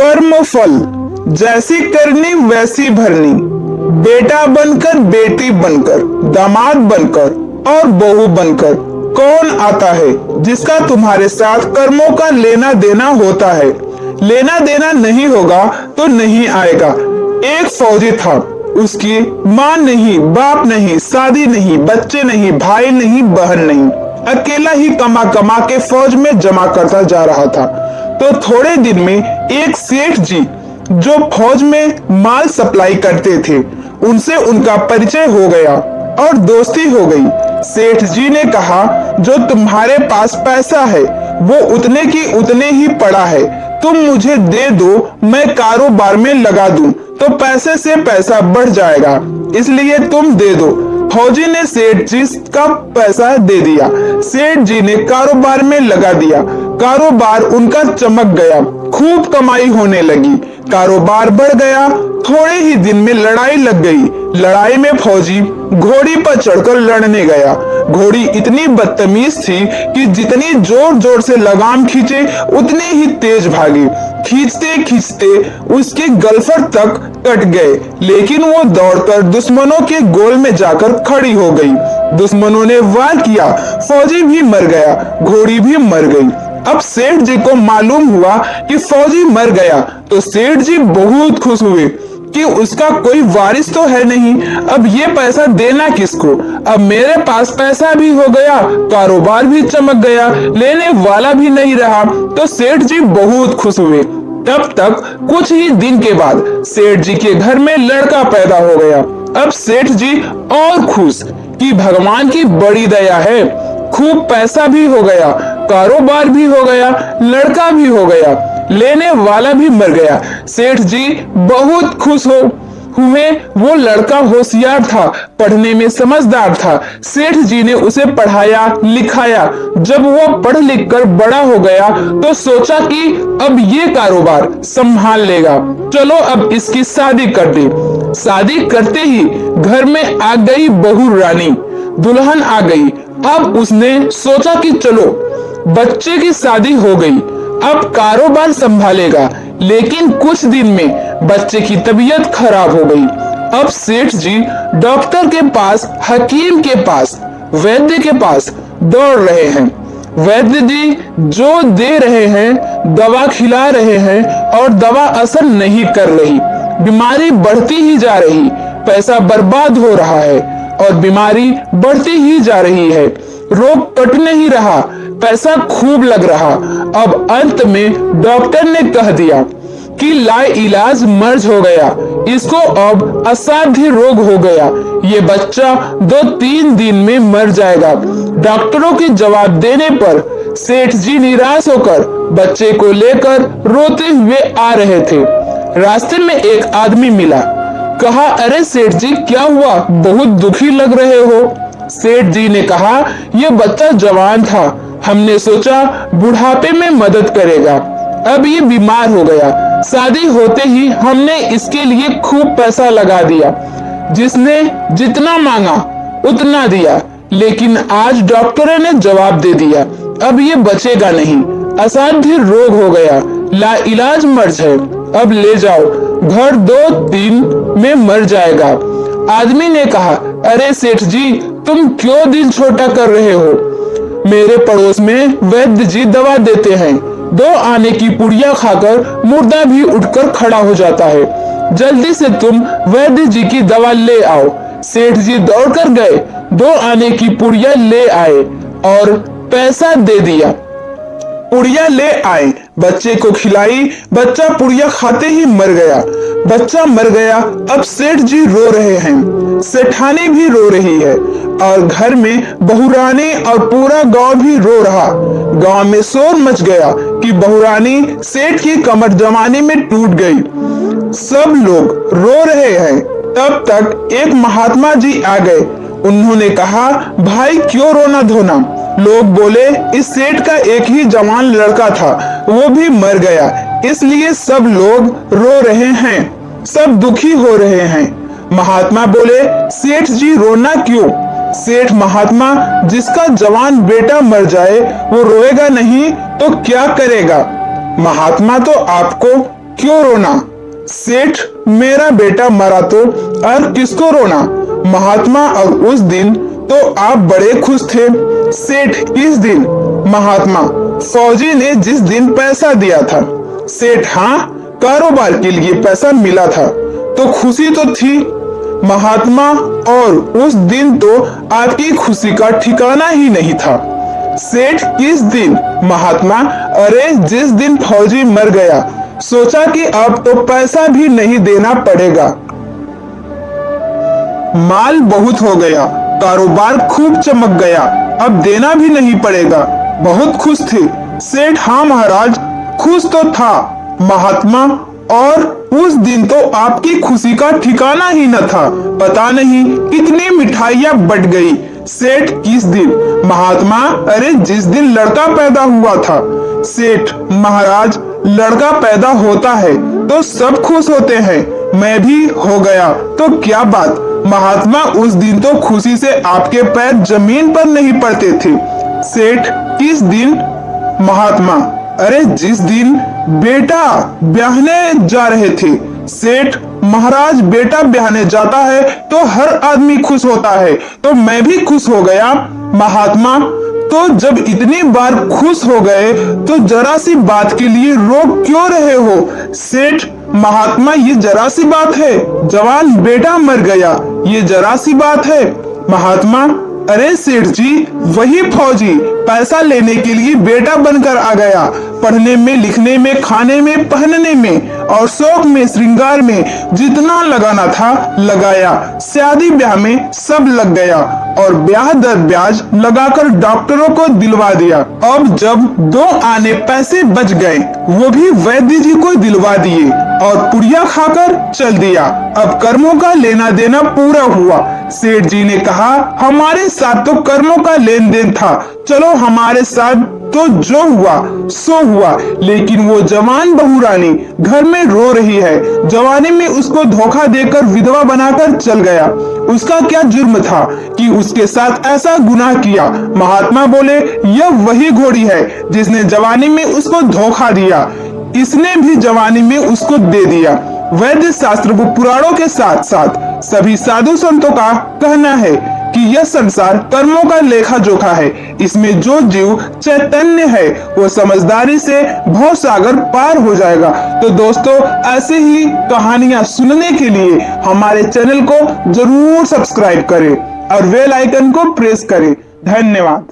कर्म फल जैसी करनी वैसी भरनी, बेटा बनकर बेटी बनकर दामाद बनकर और बहू बनकर कौन आता है जिसका तुम्हारे साथ कर्मों का लेना देना होता है। लेना देना नहीं होगा तो नहीं आएगा। एक फौजी था, उसकी माँ नहीं, बाप नहीं, शादी नहीं, बच्चे नहीं, भाई नहीं, बहन नहीं, अकेला ही कमा कमा के फौज में जमा करता जा रहा था। तो थोड़े दिन में एक सेठ जी जो फौज में माल सप्लाई करते थे, उनसे उनका परिचय हो गया और दोस्ती हो गई। सेठ जी ने कहा, जो तुम्हारे पास पैसा है वो उतने की उतने ही पड़ा है, तुम मुझे दे दो, मैं कारोबार में लगा दूं तो पैसे से पैसा बढ़ जाएगा, इसलिए तुम दे दो। फौजी ने सेठ जी का पैसा दे दिया। सेठ जी ने कारोबार में लगा दिया। कारोबार उनका चमक गया, खूब कमाई होने लगी, कारोबार बढ़ गया। थोड़े ही दिन में लड़ाई लग गई। लड़ाई में फौजी घोड़ी पर चढ़कर लड़ने गया। घोड़ी इतनी बदतमीज थी कि जितनी जोर जोर से लगाम खींचे उतनी ही तेज भागी। खींचते खींचते उसके गलफर तक कट गए, लेकिन वो दौड़कर दुश्मनों के गोल में जाकर खड़ी हो गई। दुश्मनों ने वार किया, फौजी भी मर गया, घोड़ी भी मर गई। अब सेठ जी को मालूम हुआ कि फौजी मर गया तो सेठ जी बहुत खुश हुए कि उसका कोई वारिस तो है नहीं, अब ये पैसा देना किसको। अब मेरे पास पैसा भी हो गया, कारोबार भी चमक गया, लेने वाला भी नहीं रहा। तो सेठ जी बहुत खुश हुए। तब तक कुछ ही दिन के बाद सेठ जी के घर में लड़का पैदा हो गया। अब सेठ जी और खुश कि भगवान की बड़ी दया है, खूब पैसा भी हो गया, कारोबार भी हो गया, लड़का भी हो गया, लेने वाला भी मर गया। सेठ जी बहुत खुश हुए। वो लड़का होशियार था, पढ़ने में समझदार था। सेठ जी ने उसे पढ़ाया लिखाया। जब वो पढ़ लिख कर बड़ा हो गया तो सोचा कि अब ये कारोबार संभाल लेगा, चलो अब इसकी शादी कर दे। शादी करते ही घर में आ गई बहू रानी, दुल्हन आ गई। अब उसने सोचा कि चलो बच्चे की शादी हो गई, अब कारोबार संभालेगा। लेकिन कुछ दिन में बच्चे की तबीयत खराब हो गई। अब सेठ जी डॉक्टर के पास, हकीम के पास, वैद्य के पास दौड़ रहे हैं। वैद्य जी जो दे रहे हैं, दवा खिला रहे हैं और दवा असर नहीं कर रही। बीमारी बढ़ती ही जा रही, पैसा बर्बाद हो रहा है और बीमारी बढ़ती ही जा रही है। रोग कट नहीं रहा, पैसा खूब लग रहा। अब अंत में डॉक्टर ने कह दिया कि लाइलाज मर्ज हो गया, इसको अब असाध्य रोग हो गया, ये बच्चा 2-3 दिन में मर जाएगा। डॉक्टरों के जवाब देने पर सेठ जी निराश होकर बच्चे को लेकर रोते हुए आ रहे थे। रास्ते में एक आदमी मिला। कहा, अरे सेठ जी क्या हुआ, बहुत दुखी लग रहे हो। सेठ जी ने कहा, यह बच्चा जवान था, हमने सोचा बुढ़ापे में मदद करेगा, अब ये बीमार हो गया। शादी होते ही हमने इसके लिए खूब पैसा लगा दिया, जिसने जितना मांगा उतना दिया, लेकिन आज डॉक्टरों ने जवाब दे दिया अब ये बचेगा नहीं, असाध्य रोग हो गया, लाइलाज मर्ज है, अब ले जाओ, घर 2-3 में मर जाएगा। आदमी ने कहा, अरे सेठ जी तुम क्यों दिल छोटा कर रहे हो, मेरे पड़ोस में वैद्य जी दवा देते हैं, 2 आने की पुड़िया खाकर मुर्दा भी उठकर खड़ा हो जाता है, जल्दी से तुम वैद्य जी की दवा ले आओ। सेठ जी दौड़कर गए, 2 आने की पुड़िया ले आए और पैसा दे दिया। पुड़िया ले आए, बच्चे को खिलाई, बच्चा पुड़िया खाते ही मर गया। बच्चा मर गया। अब सेठ जी रो रहे हैं, सेठानी भी रो रही है और घर में बहुरानी और पूरा गांव भी रो रहा। गांव में शोर मच गया कि बहुरानी सेठ की कमर जमाने में टूट गई। सब लोग रो रहे हैं। तब तक एक महात्मा जी आ गए। उन्होंने कहा, भाई क्यों रोना धोना। लोग बोले, इस सेठ का एक ही जवान लड़का था, वो भी मर गया, इसलिए सब लोग रो रहे हैं, सब दुखी हो रहे हैं। महात्मा बोले, सेठ जी रोना क्यों। सेठ महात्मा, जिसका जवान बेटा मर जाए वो रोएगा नहीं तो क्या करेगा। महात्मा, तो आपको क्यों रोना? सेठ, मेरा बेटा मरा तो और किसको रोना? महात्मा, और उस दिन तो आप बड़े खुश थे। सेठ, किस दिन? महात्मा, फौजी ने जिस दिन पैसा दिया था। सेठ, हाँ, कारोबार के लिए पैसा मिला था तो खुशी तो थी। महात्मा, और उस दिन तो आपकी खुशी का ठिकाना ही नहीं था। सेठ, किस दिन? महात्मा, अरे जिस दिन फौजी मर गया, सोचा कि अब तो पैसा भी नहीं देना पड़ेगा, माल बहुत हो गया, कारोबार खूब चमक गया, अब देना भी नहीं पड़ेगा, बहुत खुश थे। सेठ, हाँ महाराज, खुश तो था। महात्मा, और उस दिन तो आपकी खुशी का ठिकाना ही न था, पता नहीं कितनी मिठाइयां बट गई। सेठ, किस दिन? महात्मा, अरे जिस दिन लड़का पैदा हुआ था। सेठ, महाराज, लड़का पैदा होता है तो सब खुश होते हैं, मैं भी हो गया तो क्या बात। महात्मा, उस दिन तो खुशी से आपके पैर जमीन पर नहीं पड़ते थे। सेठ, किस दिन? महात्मा, अरे जिस दिन बेटा ब्याहने जा रहे थे। सेठ, महाराज, बेटा ब्याहने जाता है तो हर आदमी खुश होता है, तो मैं भी खुश हो गया। महात्मा, तो जब इतनी बार खुश हो गए तो जरा सी बात के लिए रो क्यों रहे हो? सेठ, महात्मा, ये जरा सी बात है, जवान बेटा मर गया, ये जरा सी बात है। महात्मा, अरे सेठ जी, वही फौजी पैसा लेने के लिए बेटा बनकर आ गया, पढ़ने में, लिखने में, खाने में, पहनने में और शौक में, श्रृंगार में जितना लगाना था लगाया, शादी ब्याह में सब लग गया और ब्याह दर ब्याज लगाकर डॉक्टरों को दिलवा दिया। अब जब 2 आने पैसे बच गए, वो भी वैद्य जी को दिलवा दिए और पुड़िया खाकर चल दिया। अब कर्मों का लेना देना पूरा हुआ। सेठ जी ने कहा, हमारे साथ तो कर्मों का लेन देन था, चलो हमारे साथ तो जो हुआ सो हुआ, लेकिन वो जवान बहू रानी घर में रो रही है, जवानी में उसको धोखा देकर विधवा बनाकर चल गया, उसका क्या जुर्म था कि उसके साथ ऐसा गुनाह किया? महात्मा बोले, यह वही घोड़ी है जिसने जवानी में उसको धोखा दिया, इसने भी जवानी में उसको दे दिया। वैद्य शास्त्र व पुराणों के साथ साथ सभी साधु संतों का कहना है कि यह संसार कर्मों का लेखा जोखा है, इसमें जो जीव चैतन्य है वो समझदारी से भव सागर पार हो जाएगा। तो दोस्तों, ऐसे ही कहानियां सुनने के लिए हमारे चैनल को जरूर सब्सक्राइब करें और बेल आइकन को प्रेस करें। धन्यवाद।